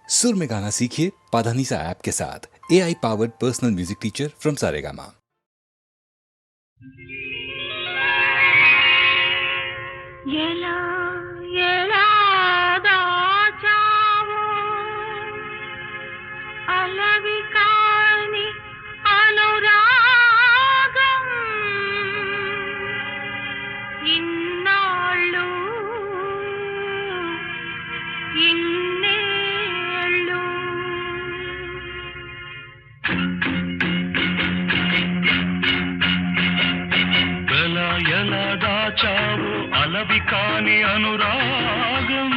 सुर में गाना सीखिए पाधानीसा ऐप के साथ। AI powered personal music teacher from Saregama. చావు అలవి కాని అనురాగం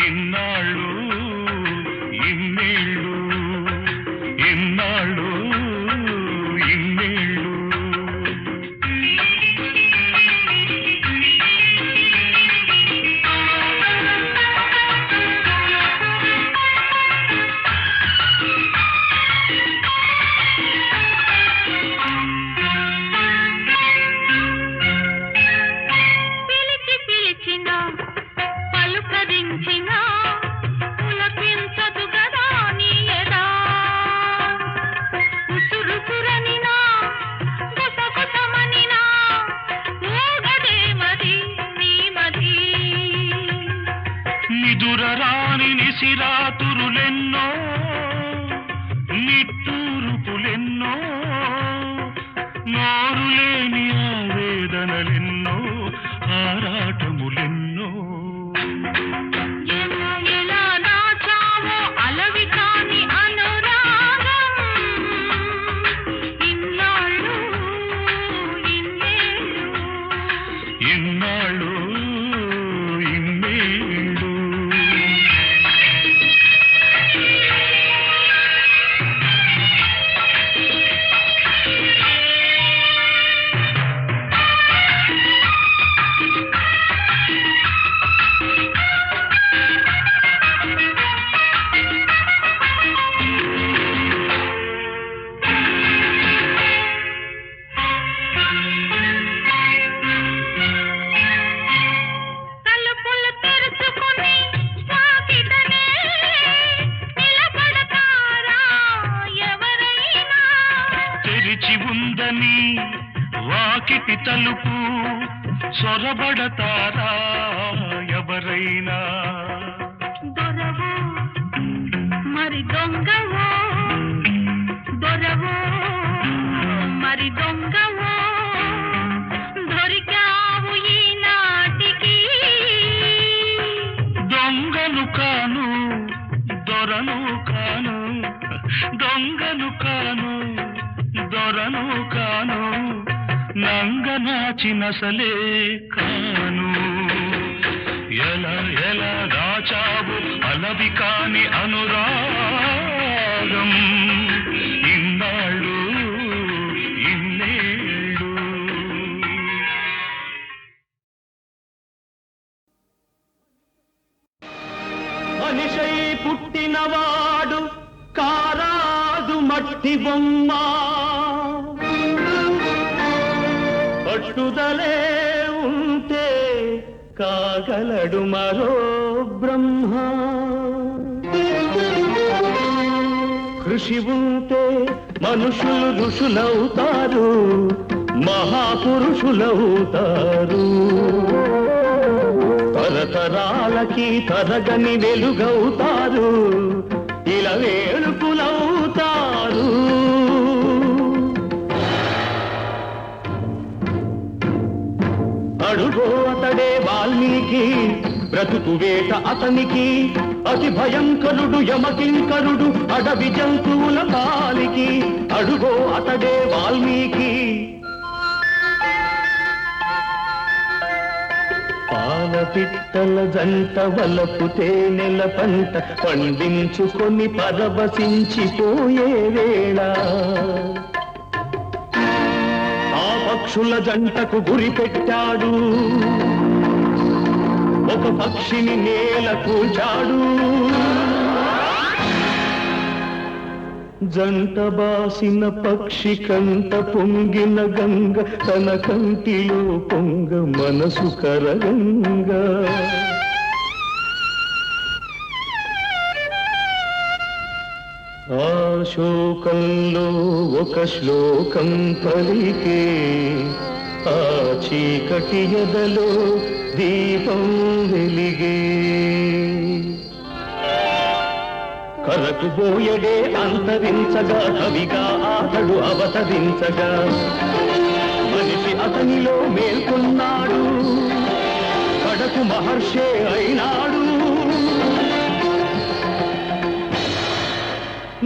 ఇన్నాళ్ళు ఇన్నేళ్ళు ఇన్నాళ్ళు ఇన్నేళ్ళు నిదురరాని నిసిరాతురులెన్నో నిట్టూరుపులెన్నో నోరులేని ఆవేదనలెన్నో ఆరాటములెన్నో ఇన్నాళ్ళు ఇన్నేళ్ళు తెరిచి ఉందని వాకిటి తలుపు సొరబడతారా ఎవరైనా దొరవో మరి దొంగవో దొరవో మరి దొంగవో దొరికావు ఈనాటికి దొంగను కాను దొరను కాను దొంగను కాను దొరను కాను నంగనాచినసలే కాను ఎలా ఎలా దాచావు అలవి కాని అనురాగం ఇన్నాళ్ళు ఇన్నేళ్ళు మనిషై పుట్టినవాడు కారాదు మట్టి బొమ్మ పట్టుదలే ఉంటే కాగలడు మరో బ్రహ్మ కృషి ఉంటే మనుషులు ఋషులవుతారు మహాపురుషులవుతారు తరతరాలకి తరగని వెలుగవుతారు ఇలా వేడుకులవుతారు అడుగో అతడే వాల్మీకి బ్రతుకు వేట అతనికి అతి భయంకరుడు యమకింకరుడు అడవి జంతువుల పాలికి అడుగో అతడే వాల్మీకి పాలపిట్టల జంట వలపు తేనెల పంట పండించుకొని పరవశించిపోయే వేళ పక్షుల జంటకు గురి పెట్టాడు ఒక పక్షిని నేల కూల్చాడు జంట బాసిన పక్షి కంట పొంగిన గంగ తన కంటిలో పొంగ మనసు కరగంగా ఆ శోకంలో ఒక శ్లోకం పలికే, ఆ చీకటి ఎదలో దీపం వెలిగే. కరకుబోయడే అంతరించగా, కవిగా ఆతడు అవతరించగా, మనిషి అతనిలో మేల్కొన్నాడు, కడకు మహర్షే అయినాడు.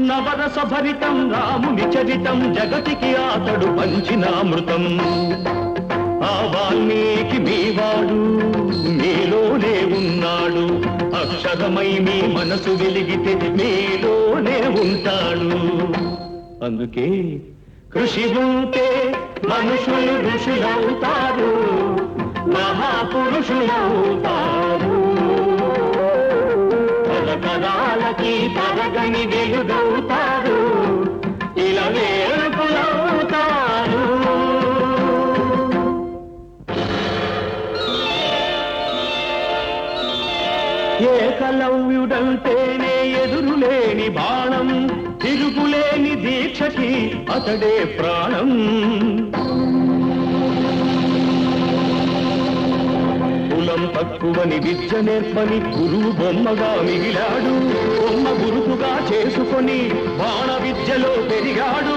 నవరస భరితం రాముని చరితం, జగతికి ఆతడు పంచినామృతం. ఆ వాల్మీకి మీవాడు, మీలోనే ఉన్నాడు, అక్షరమై మీ మనసు వెలిగితే మీలోనే ఉంటాడు. అందుకే కృషి ఉంటే మనుషులు ఋషులవుతారు, మహాపురుషులవుతారు. తరతరాలకి తరగని వెలుగవుతారు, ఇలా వేడుకలవుతారు. ఏకలవ్యుడంటేనే ఎదురులేని బాణం, తిరుగులేని దీక్షకి అతడే ప్రాణం. కులం తక్కువని విద్య నేర్పని గురువు బొమ్మగా మిగిలాడు, బొమ్మ గురువుగా చేసుకొని బాణ విద్యలో పెరిగాడు.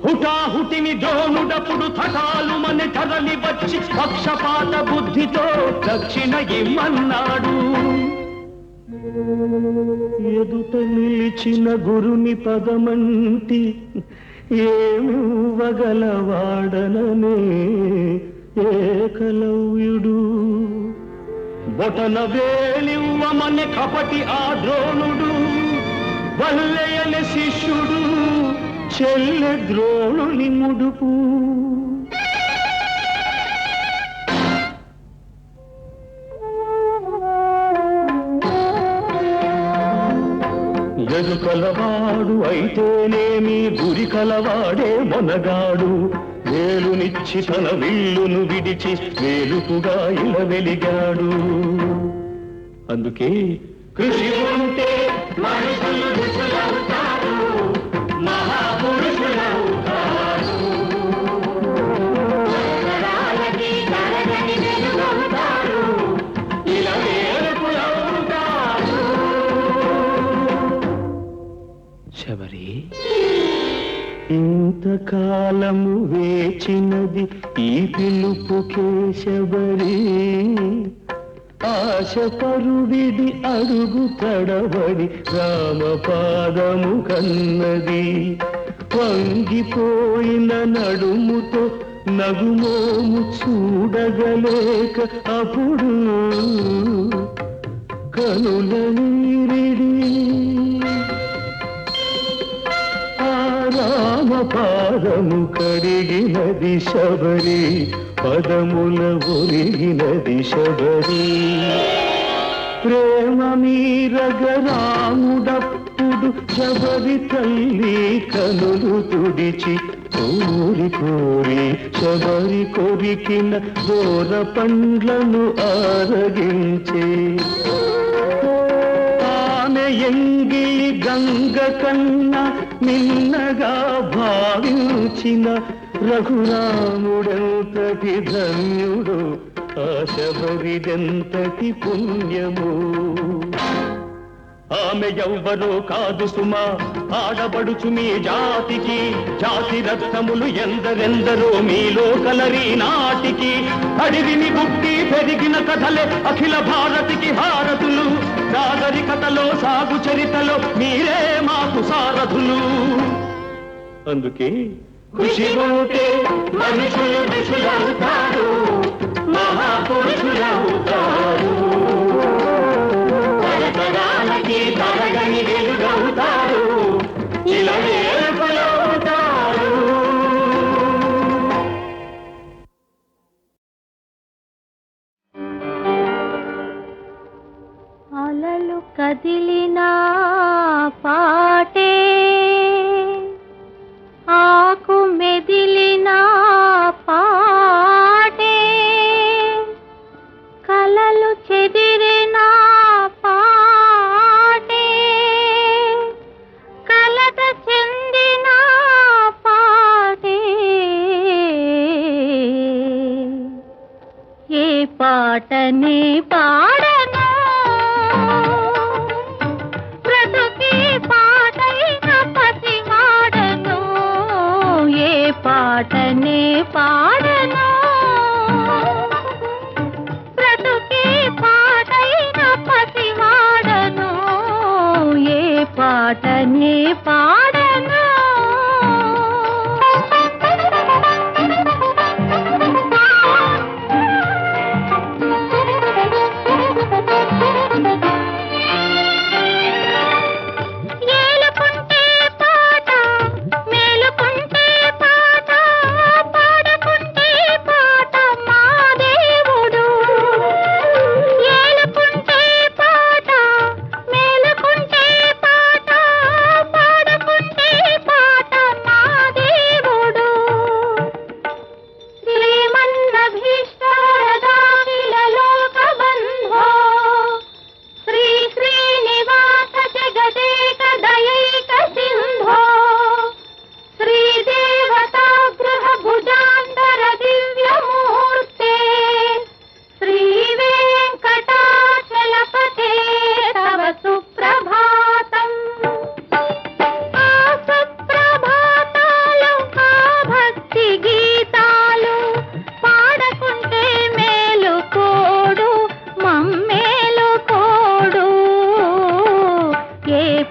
హుటాహుటిని ద్రోణుడప్పుడు థటాలు మన తరలి వచ్చి పక్షపాత బుద్ధితో దక్షిణ ఇమ్మన్నాడు. ఎదుట నిలిచిన గురుని పదమంటి ఏమివ్వగలవాడననే ఏకలవ్యుడు. బొటన వేలివ్వమని కపటి ఆ ద్రోణుడు, వల్లెయని శిష్యుడు చెల్లె ద్రోణుని ముడుపు. ఎరుకలవాడు అయితేనేమి, గురి కలవాడే మొనగాడు. వేలునిచ్చి తన విల్లును విడిచి వేలుపుగా ఇలా వెలిగాడు. అందుకే కృషి ఉంటే మనుషులు ఋషులవుతారు, మహాపురుషులవుతారు. తరతరాలకి తరగని వెలుగవుతారు, ఇలా వేడుకలవుతారు. శబరి, ఇంతకాలము వేచినది ఈ పిలుపుకే శబరి. ఆశ పరుడిది అడుగు తడబడి రామపాదము కన్నది. వంగిపోయిన నడుముతో నగుమోము చూడగలేక అప్పుడు కనుల నీరిడి. రామపాదము కడిగినది శబరి, పదముల ఒరిగినది శబరి. ప్రేమ మీరగ రాముడప్పుడు శబరి తల్లి కనులు తుడిచి కోరి కోరి శబరి కొరికిన దూర పండ్లను ఆరగించే. ఎంగిలి గంగ కన్నా నిన్నగా భావించిన రఘురాముడెంతటి ధన్యుడు, ఆ శబరిదెంతటి పుణ్యము. ఆమె ఎవ్వరో కాదు సుమా, ఆడబడుచు మీ జాతికి. జాతి రత్నములు ఎందరెందరో మీలో కలరి నాటికి. అడివిని బుట్టి పెరిగిన కథలే అఖిల భారతికి హారతులు. నాగరికతలో సాగు చరితలో మీరే మాకు సారథులు. అందుకే కృషి ఉంటే మనుషులు ఋషులవుతారు, మహాపురుషులవుతారు. తరతరాలకి తరగని వెలుగవుతారు, ఇలా వేడుకలవుతారు. అలలు కదిలినా పాటే, ఆకు మెదిలినా పాటే, కలలు చెదిరినా ఏ పాటనే పాడను బ్రతుకే పాటైన పసివాడను ఏ పాటనే పాడను బ్రతుకే పాటైన పసివాడను ఏ పాటనే పాడను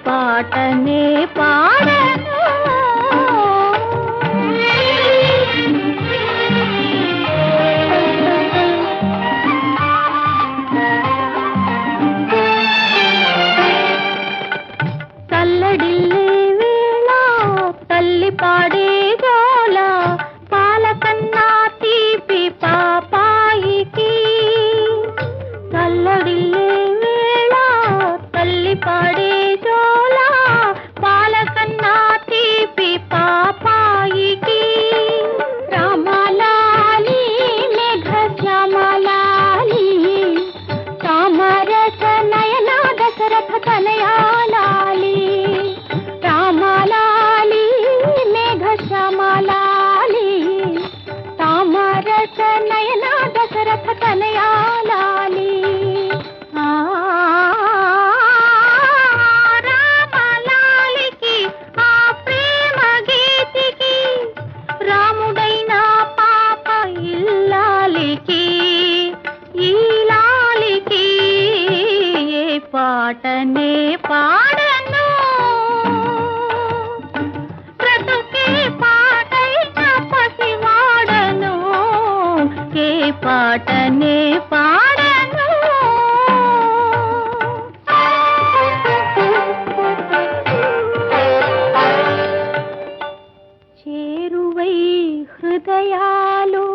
పాటనే పాడను కల్లడిల్లే వేళ తల్లి పాడే గోల పాలకన్నా తీపి పాపాయికి కల్లడిల్లే వేళ తల్లి పాడే పాటనే పాడను బ్రతుకే పాటైన పసివాడను ఏ పాటనే పాడను చేరువై హృదయాలు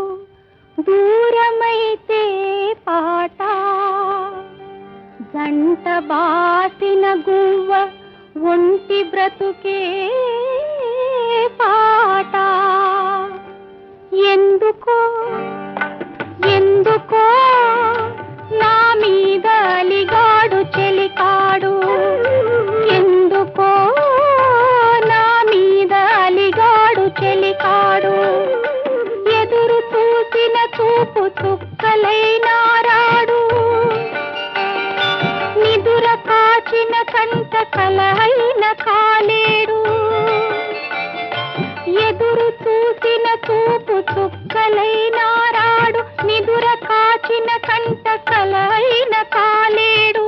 దూరమైతే పాట జంట బాసిన గువ్వ ఒంటి బ్రతుకే పాట ఎందుకో ఎందుకో నా మీద అలిగాడు చెలికాడు ఎందుకో నా మీద అలిగాడు చెలికాడు ఎదురు చూసిన చూపు చుక్కలైనారాడు నిదుర కాచిన కంట కలహైన కాలేడు ఎదురు చూసిన చూపు చుక్కలైనారాడు నిదుర కాచిన కంట కలహైన కాలేడు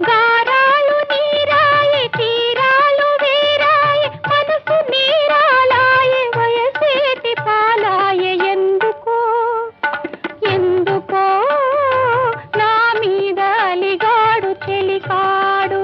గారాలు నీరాయి తీరాలు వీరాయి మనసు నీరాలాయే వయసేటి పాలాయే ఎందుకో ఎందుకో నా మీద అలిగాడు చెలికాడు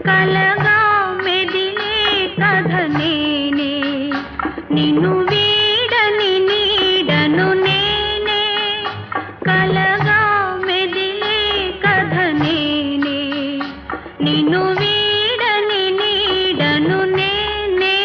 కలగా మెదిలే కథ నేనే, నిన్ను వీడని నీడను నేనే, కలగా మెదిలే కథ నేనే, నిన్ను వీడని నీడను నేనే.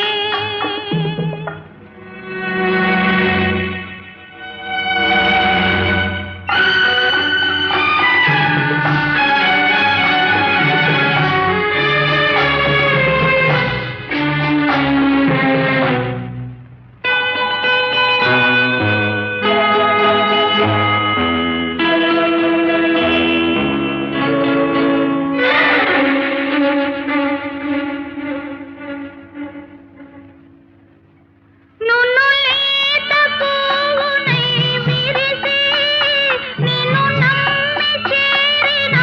నున్ను లేత పువ్వునై విరిసి, నిన్ను నమ్మి చేరిన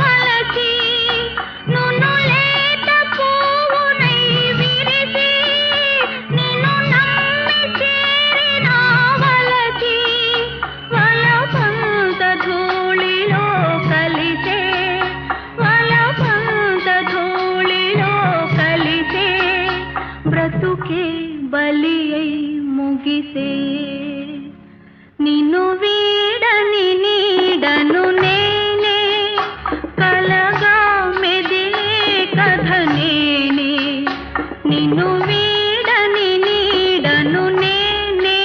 వలచి, నున్ను లేత పువ్వునై విరిసి, నిన్ను నమ్మి చేరిన వలచి, వలపంత ధూళిలో కలిసే, వలపంత ధూళిలో కలిసే, బ్రతుకే బలి అయి ముగిసే, నిన్ను వీడని నీడను నేనే, కలగా మెదిలే కథ నేనే, నిన్ను వీడని నీడను నేనే.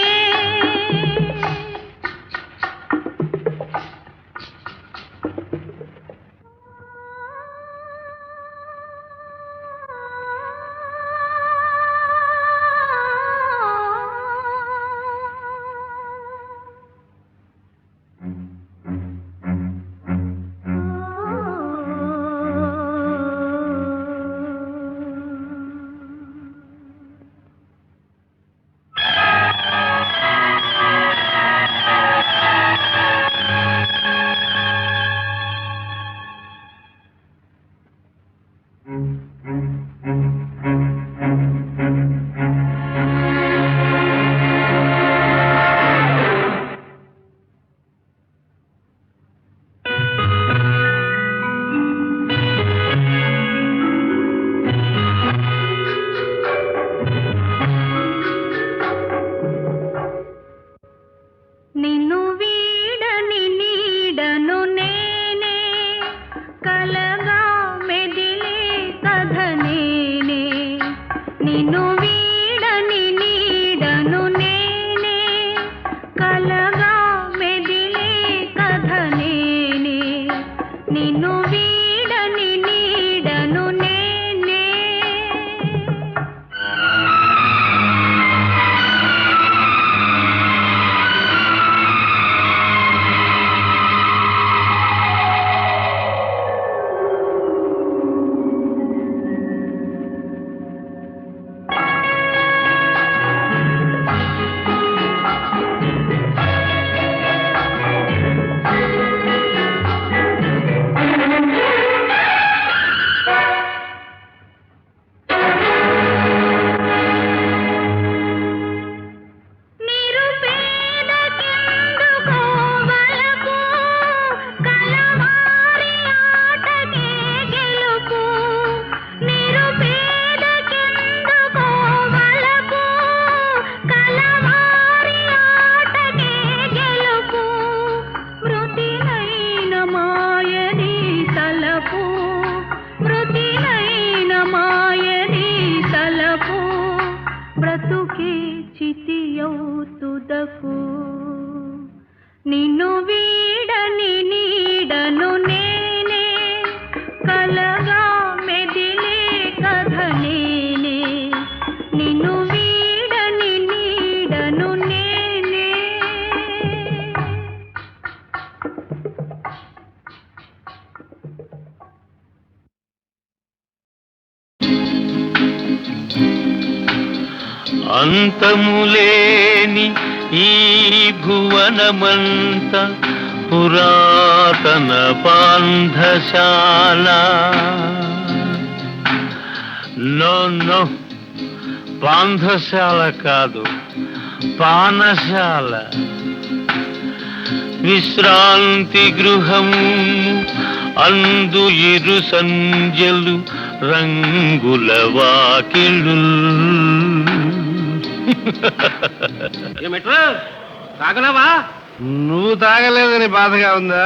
నిన్ను వీడని నీడను నేనే, కలగా మెదిలే కథ నేనే, నిన్ను వీడని నీడను నేనే, కలగా మెదిలే కథ నేనే, నిన్ను వీడని నీడను నేనే. నిరుపేదకెందుకో వలపు, కలవారి ఆటకే గెలుపు, నిరుపేదకెందుకో వలపు, కలవారి ఆటకే గెలుపు, మృతినైన మాయని తలపు, మృతినైన మాయని తలపు, బ్రతుకే చితియౌతుదకు, నిన్ను వీడని నీడను నేనే, కలగా మెదిలే కథ నేనే, నిన్ను వీడని నీడను నేనే. అంతములేని ఈ భువనమంత పురాతన పాంధశాల. నో నో, పాంధశాల కాదు, పానశాల. విశ్రాంతి గృహము అందు ఇరు సంధ్యలు రంగుల వాకిళ్ళు. ఏమిట్రా తాగలేవా? నువ్వు తాగలేదని బాధగా ఉందా?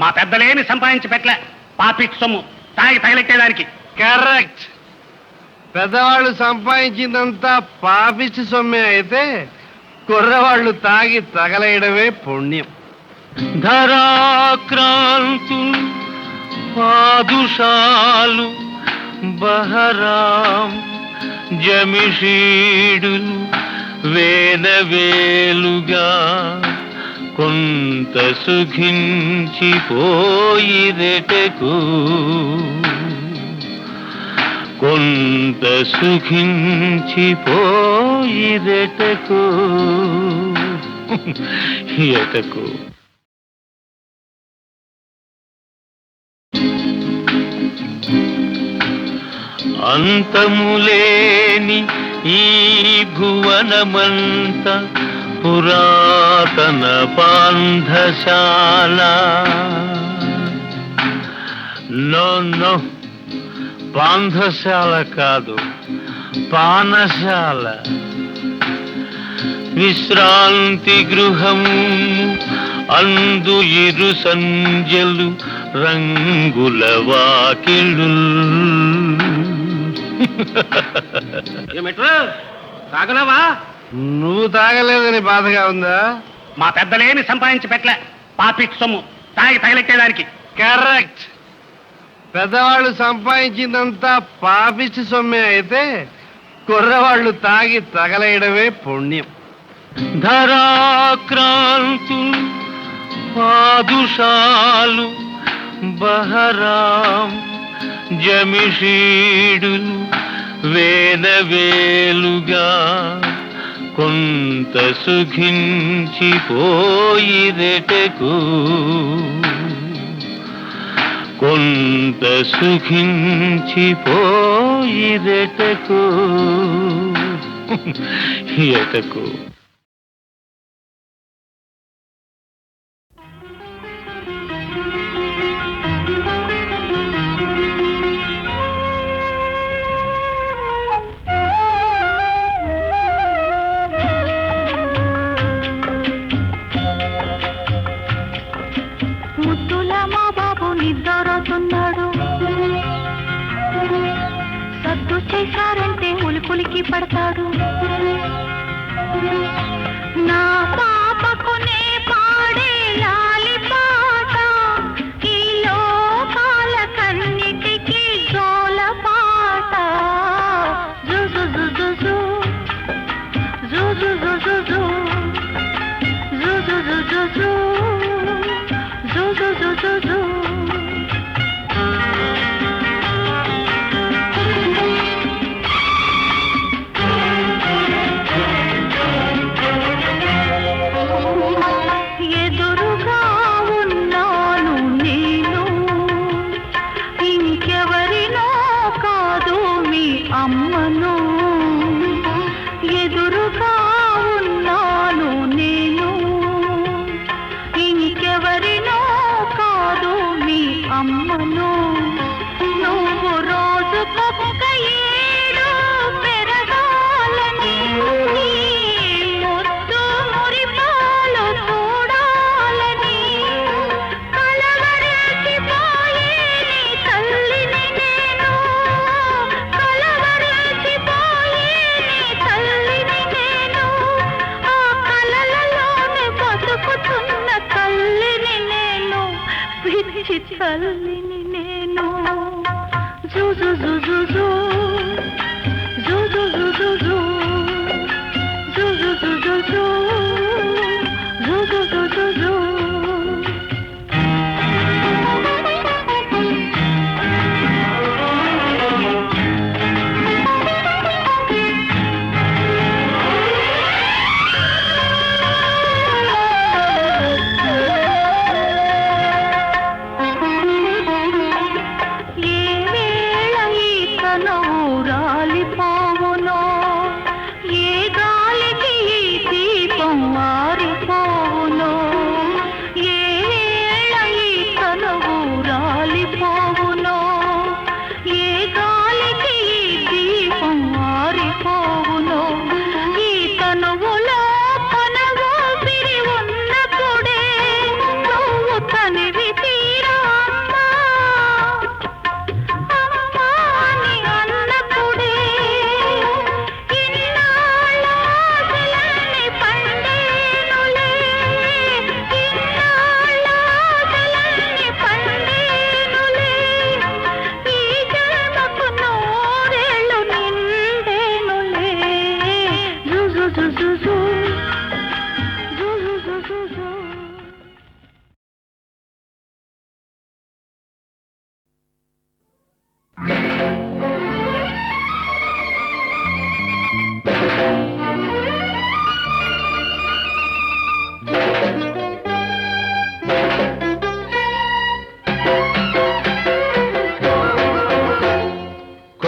మా పెద్దలేమి సంపాదించి పెట్టలే, పాపిట్ సొమ్ము తాగి తగలెట్టేదానికి. కరెక్ట్. పెద్దవాళ్ళు సంపాదించిందంతా పాపిచ్చి సొమ్మే అయితే కుర్రవాళ్ళు తాగి తగలేయడమే పుణ్యం. ధరాక్రాంతులు పాదుషాలు బహరాం జమిషీడులు వేలవేలుగా కొంత సుఖించిపోయిరెటకు, కొంత సుఖించిపోయిరెటకు ఎటకు. అంతములేని ఈ భువనమంత పురాతన పాంధశాల. నో నో, పాంధశాల కాదు, పానశాల. విశ్రాంతి గృహము అందు ఇరు సంజలు రంగుల వాకిళ్ళు. ఏమిట్రా తాగలేవా? నువ్వు తాగలేదని బాధగా ఉందా? మా పెద్దలేమి సంపాదించి పెట్టలే, పాపిట్ సొమ్ము తాగి తగలెట్టేదానికి. కరెక్ట్. పెద్దవాళ్ళు సంపాదించిందంతా పాపిచ్చి సొమ్మే అయితే కుర్రవాళ్ళు తాగి తగలేయడమే పుణ్యం. ధరాక్రాంతులు పాదుషాలు బహరాం జమిషీడులు వేలవేలుగా కొంత సుఖించిపోయిరెటకు, కొంత సుఖించిపోయిరెటకు ఎటకు. సద్దు చేశారంటే ఉలిపులికి పడతాడు. నా పాపకునే పాడే లాలి పాట ఈ లోకాల కన్నిటికి జోల పాట. జుజు జుజు జు జుజు జుజు జు జుజు జుజు జు జుజు జుజు జు. అమ్మను ఎదురుగా ఉన్నాను నేను, ఇంకెవరినో కాదు మీ అమ్మను. నువ్వు రోజుకొక్క ఏడు పెరగాలని, ముద్దు మురిపాలు చూడాలని, కలవరేసిపోయే నీ తల్లిని నేను, కలవరేసిపోయే నీ తల్లిని నేను, ఆ కలలలోనే బతుకుతున్న తల్లిని నేను, పిచ్చి తల్లిని నేను. జుజు జుజు జు జుజు జుజు జు జుజు జుజు జు జుజు జుజు జు. ఏ వేళ ఈ కనువు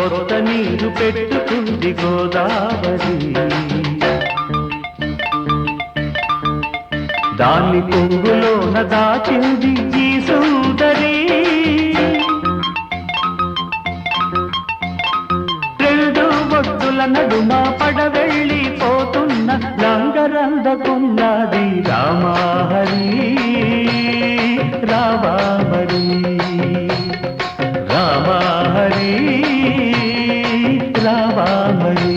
కొత్త నీరు పెట్టుకుంది గోదావరి దాన్ని కొంగులోన దాచింది ఈ సుందరి రెండు ఒడ్డుల నడుమ పడవెళ్ళిపోతున్న లంగరందకున్నది రామహరి రామహరి రామహరి రామహరి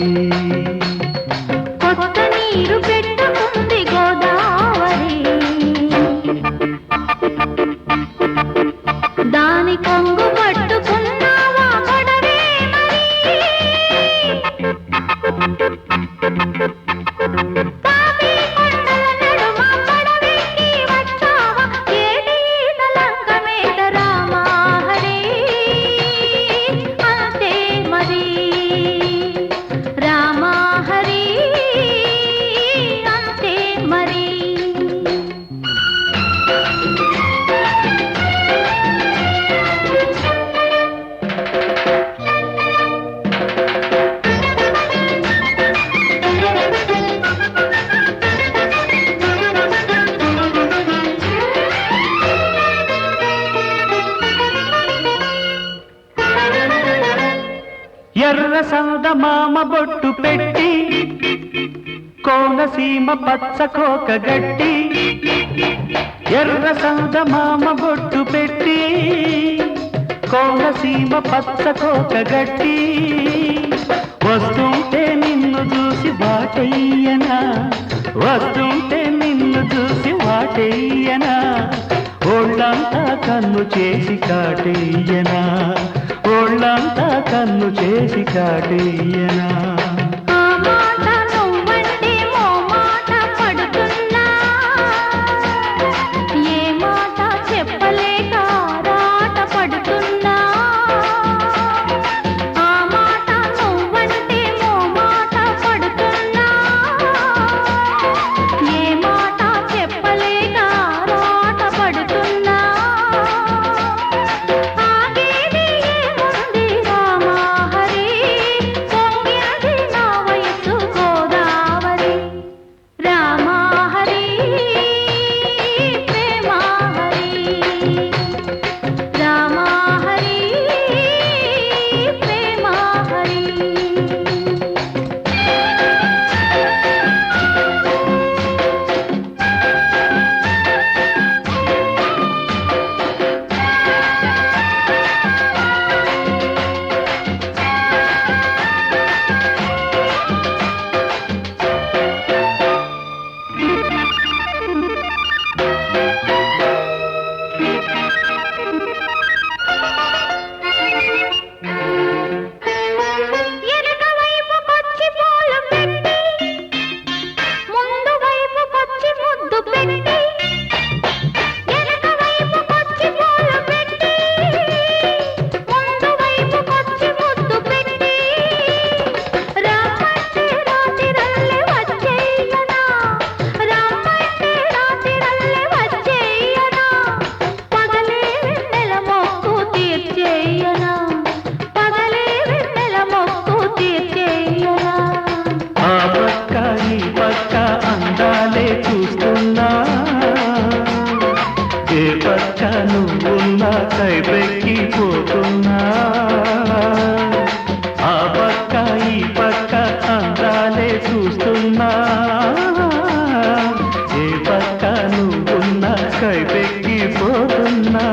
కొత్త నీరు పెట్టుకుంది గోదావరి దాని కొంగు పట్టుకున్నావా పడవే మరి కావి కొండల నడుమ పడవెక్కి వచ్చావా ఏడీల లంక మీద రామా హరి అంతే మరి రామా హరి అంతే మరి ఎర్ర సందమామ బొట్టు పెట్టి కోనసీమ పచ్చ కోక గట్టి ఎర్ర సందమామ బొట్టు పెట్టి కోనసీమ పచ్చ కోక గట్టి వస్తుంటే నిన్ను చూసి వాటయ్యనా వస్తుంటే నిన్ను చూసి వాటయ్యనా ఒళ్ళంతా కన్ను చేసి కాటయ్యనా ఒళ్ళంతా కన్ను చేసి కాటయ్యనా ఆ మాట నువ్వంటే ఓ మాట పడుతున్నా ఏ మాట చెప్పలేక ఆరాట పడుతున్నా ఆ మాట నువ్వంటే ఓ మాట పడుతున్నా ఏ మాట చెప్పలేక ఆరాట పడుతున్నా ఆగేది ఏముంది రామా హరి పొంగినది నా వయసు గోదావరి రామా హరి ప్రేమ హరి రామా హరి ప్రేమ హరి ఎనక వైపుకొచ్చి పూలు పెట్టి ముందు వైపుకొచ్చి ముద్దు పెట్టి ఎనక వైపుకొచ్చి పూలు పెట్టి ముందు వైపుకొచ్చి ముద్దు పెట్టి రామంటే రాతిరల్లె వచ్చేయనా రామంటే రాతిరల్లె వచ్చేయనా పగలే వెన్నెల మొక్కు తీర్చేయనా పగలే వెన్నెల మొక్కు తీర్చేయనా ఆ పక్క ఈ పక్క అందాలే చూస్తున్నా ఏ పక్క నువ్వున్నా కైపెక్కిపోతున్నా ఆ పక్క ఈ పక్క అందాలే చూస్తున్నా ఏ పక్క నువ్వున్నా కైపెక్కిపోతున్నా